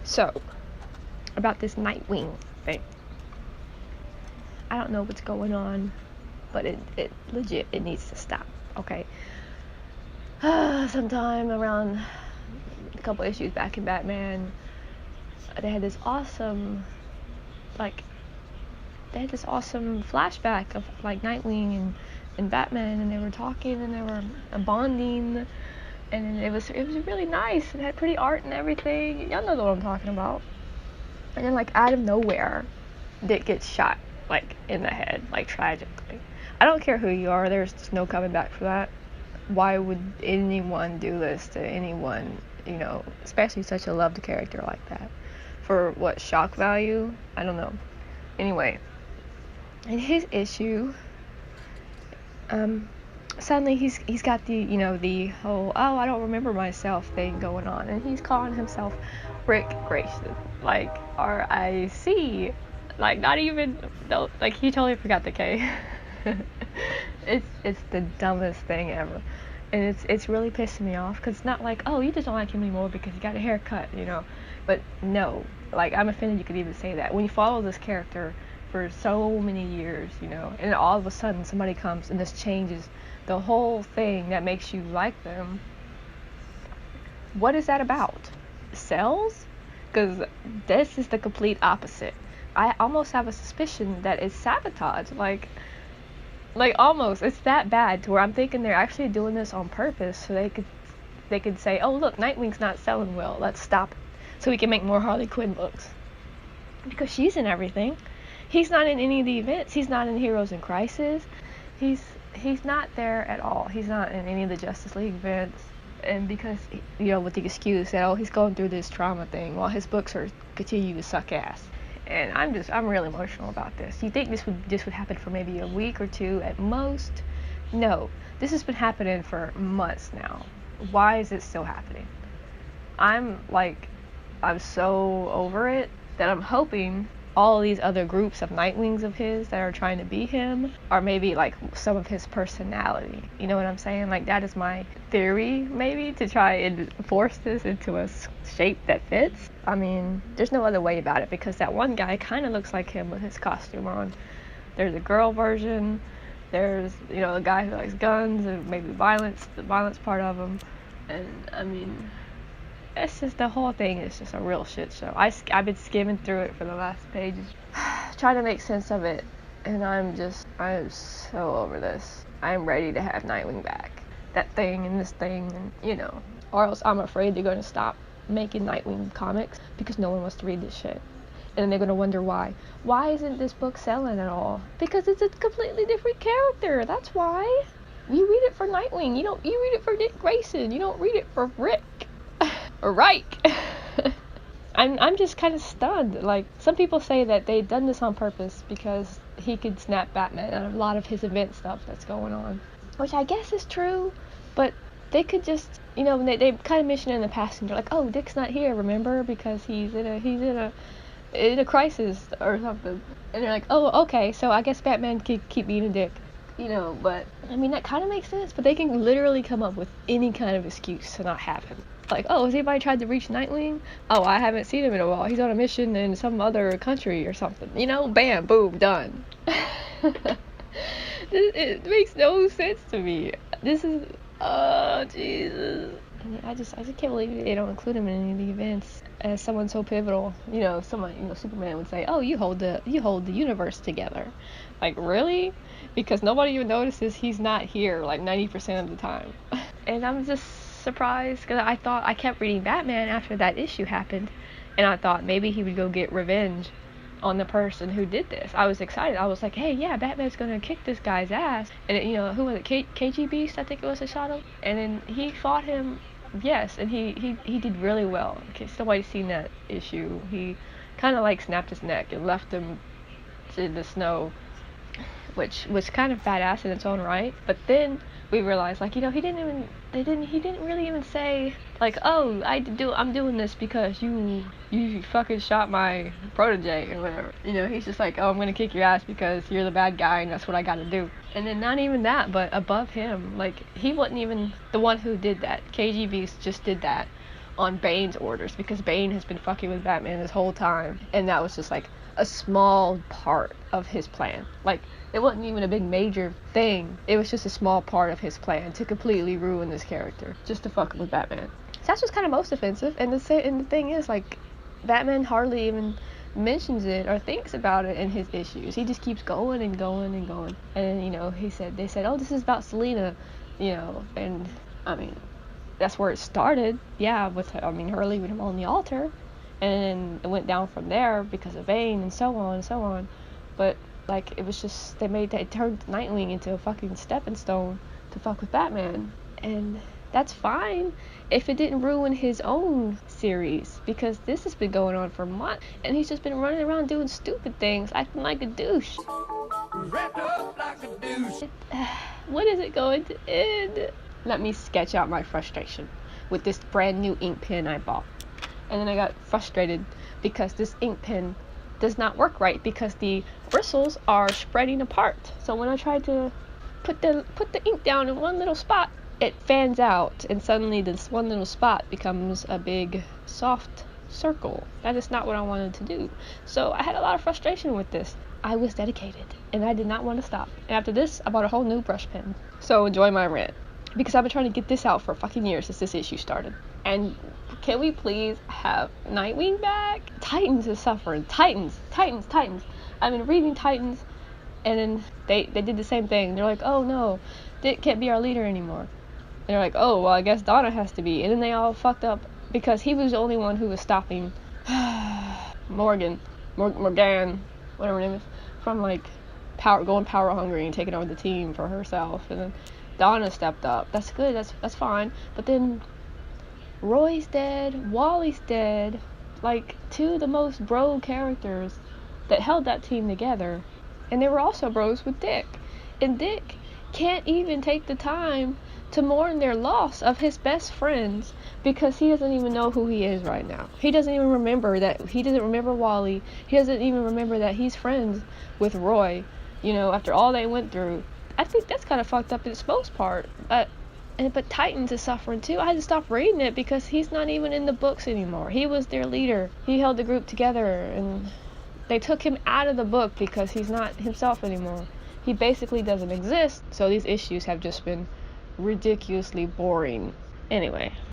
So, about this Nightwing thing. I don't know what's going on, but it legit, it needs to stop, okay? Sometime around a couple issues back in Batman, they had this awesome, flashback of, like, Nightwing and Batman, and they were talking, and they were bonding, and it was really nice. It had pretty art and everything. Y'all know what I'm talking about. And then, like, out of nowhere, Dick gets shot, like, in the head, like, tragically. I don't care who you are, there's just no coming back for that. Why would anyone do this to anyone, you know, especially such a loved character like that? For what, shock value? I don't know. Anyway, in his issue, suddenly he's got the, you know, the whole, oh, I don't remember myself thing going on, and he's calling himself Rick Grayson, like R-I-C, like, not even, no, like, he totally forgot the K. It's the dumbest thing ever, and it's really pissing me off, because it's not like, oh, you just don't like him anymore because he got a haircut, you know, but no, like, I'm offended you could even say that. When you follow this character for so many years, you know, and all of a sudden somebody comes and this changes the whole thing that makes you like them, what is that about? Sales? Because this is the complete opposite. I almost have a suspicion that it's sabotage, like almost, it's that bad to where I'm thinking they're actually doing this on purpose so they could say, oh, look, Nightwing's not selling well, let's stop it, so we can make more Harley Quinn books, because she's in everything. He's not in any of the events. He's not in Heroes in Crisis. He's not there at all. He's not in any of the Justice League events. And because, you know, with the excuse that, oh, he's going through this trauma thing while his books continue to suck ass. And I'm really emotional about this. You think this would happen for maybe a week or two at most? No. This has been happening for months now. Why is it still happening? I'm so over it that I'm hoping all these other groups of Nightwings of his that are trying to be him are maybe like some of his personality. You know what I'm saying? Like, that is my theory, maybe, to try and force this into a shape that fits. I mean, there's no other way about it, because that one guy kind of looks like him with his costume on. There's a girl version. There's, you know, a guy who likes guns and maybe violence, the violence part of him. And, I mean, it's just, the whole thing is just a real shit show. I've been skimming through it for the last pages, trying to make sense of it, and I'm so over this. I'm ready to have Nightwing back. That thing and this thing, and, you know, or else I'm afraid they're going to stop making Nightwing comics because no one wants to read this shit. And then they're going to wonder why. Why isn't this book selling at all? Because it's a completely different character, that's why. You read it for Nightwing, you read it for Dick Grayson, you don't read it for Rick. Or Reich. I'm just kind of stunned. Like, some people say that they've done this on purpose because he could snap Batman out of a lot of his event stuff that's going on, which I guess is true, but they could just, you know, they kind of mention it in the past, and they're like, oh, Dick's not here, remember, because he's in a crisis or something, and they're like, oh, okay, so I guess Batman could keep being a dick, you know. But I mean, that kind of makes sense, but they can literally come up with any kind of excuse to not have him. Like, oh, has anybody tried to reach Nightwing? Oh, I haven't seen him in a while. He's on a mission in some other country or something. You know, bam, boom, done. It makes no sense to me. This is, oh, Jesus. I just can't believe they don't include him in any of the events as someone so pivotal. You know, Superman would say, oh, you hold the universe together. Like, really? Because nobody even notices he's not here, like, 90% of the time. And I'm just surprised, because I kept reading Batman after that issue happened, and I thought maybe he would go get revenge on the person who did this. I was excited. I was like, hey, yeah, Batman's gonna kick this guy's ass. And you know, who was it? KG Beast, I think it was, that shot him. And then he fought him, yes, and he did really well. Okay, nobody's seen that issue. He kind of like snapped his neck and left him in the snow, which was kind of badass in its own right. But then we realized, like, you know, he didn't really even say, like, oh, I'm doing this because you fucking shot my protege or whatever. You know, he's just like, oh, I'm gonna kick your ass because you're the bad guy and that's what I gotta do. And then not even that, but above him, like, he wasn't even the one who did that. KG Beast just did that on Bane's orders, because Bane has been fucking with Batman this whole time, and that was just like a small part of his plan. Like, it wasn't even a big major thing. It was just a small part of his plan to completely ruin this character, just to fuck with Batman. So that's what's kind of most offensive. And the thing is, like, Batman hardly even mentions it or thinks about it in his issues. He just keeps going and going and going. And, you know, they said, oh, this is about Selina, you know, and, I mean, that's where it started, yeah, with, her leaving him on the altar. And it went down from there because of Bane and so on and so on. But, like, it was just, it turned Nightwing into a fucking stepping stone to fuck with Batman. And that's fine if it didn't ruin his own series, because this has been going on for months, and he's just been running around doing stupid things, acting like a douche. Wrapped up like a douche. When is it going to end? Let me sketch out my frustration with this brand new ink pen I bought. And then I got frustrated because this ink pen does not work right, because the bristles are spreading apart. So when I try to put the ink down in one little spot, it fans out, and suddenly this one little spot becomes a big soft circle. That is not what I wanted to do. So I had a lot of frustration with this. I was dedicated, and I did not want to stop. And after this, I bought a whole new brush pen. So enjoy my rant, because I've been trying to get this out for fucking years since this issue started. And can we please have Nightwing back? Titans is suffering. Titans. I've been reading Titans, and then they did the same thing. They're like, oh no, Dick can't be our leader anymore. And they're like, oh, well, I guess Donna has to be. And then they all fucked up because he was the only one who was stopping Morgan, whatever her name is, from, like, going power hungry and taking over the team for herself. And then Donna stepped up. That's good. That's fine. But then Roy's dead. Wally's dead. Like, two of the most bro characters that held that team together. And they were also bros with Dick. And Dick can't even take the time to mourn their loss of his best friends, because he doesn't even know who he is right now. He doesn't even remember that. He doesn't remember Wally. He doesn't even remember that he's friends with Roy, you know, after all they went through. I think that's kind of fucked up in its most part. But Titans is suffering too. I had to stop reading it because he's not even in the books anymore. He was their leader. He held the group together, and they took him out of the book because he's not himself anymore. He basically doesn't exist. So these issues have just been ridiculously boring. Anyway.